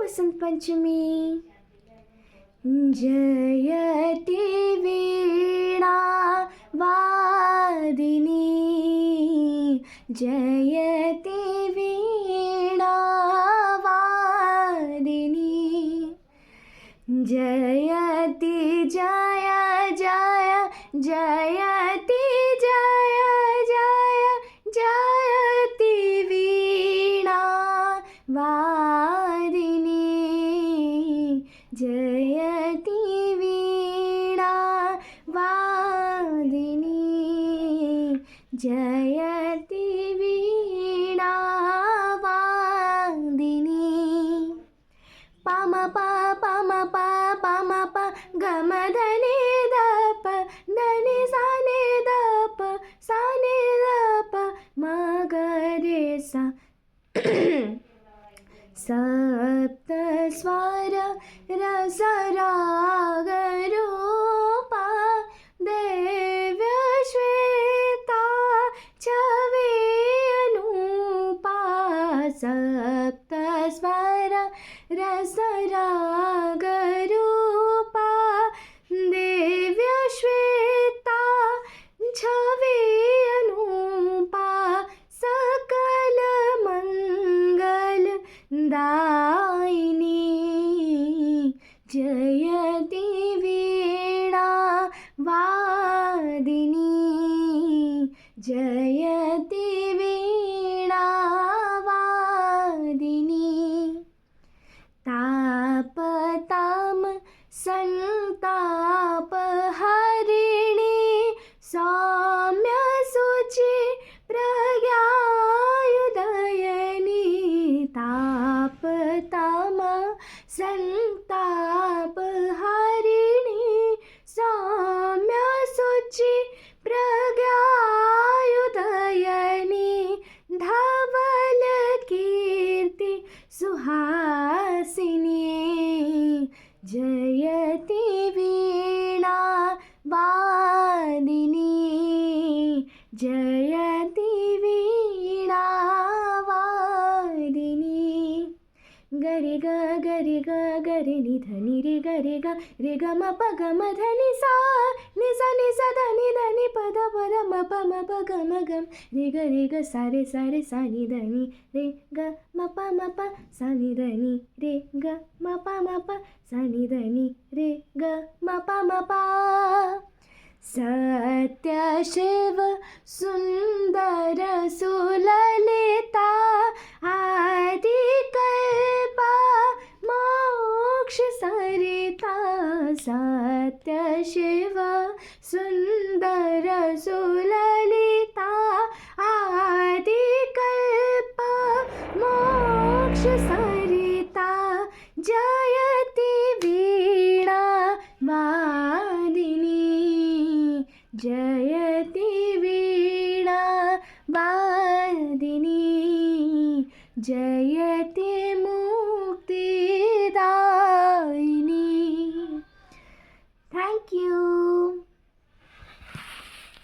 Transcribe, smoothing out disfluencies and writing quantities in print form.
वसंत पंचमी। जयति वीणा वादिनी, जयति वीणा वादिनी, जयति जय जय जयति जय जय जयति वीणा वादिनी, जयति वीणा वादिनी, जयति वीणा वादिनी। पाम पा पाम पा पाम पा गम धनि दप धनि साने दप साने दप म रे सा। सप्त स्वर रस राग रूपा दिव्य श्वेता छवि अनूपा। सप्त स्वर रस राग रूपा दिव्य श्वेता छवि अनूपा। सकल मंगल दायिनी, जयति वीणा वादिनी, जयति वीणा वादिनी। तापताम संताप हरिणी, सौम्य शुचि प्रज्ञायुदयनी। तापताम संताप हरिणी, सौम्य शुचि प्रज्ञायुदयनी। धवल कीर्ति सुहासिनी, जयति वीणा वादिनी, जयति वीणा वादिनी। गरि ग गरि ग गरि नि धनि रे गरि ग रे ग म प ग म धनि सा नि सा धनि धनि प द म प ग म गम रे ग सा रे सा नि धनि रे ग म प सा नि धनि रे ग म प सा नि धनि रे ग म प। सत्य शिव सुंदर सुललिता, आदि कल्पा मोक्ष सरिता। सत्य शिव सुंदर सुललिता, आदि कल्पा मोक्ष सरिता। जयति वीणा वादिनी, जयति वीणा वादिनी, जयति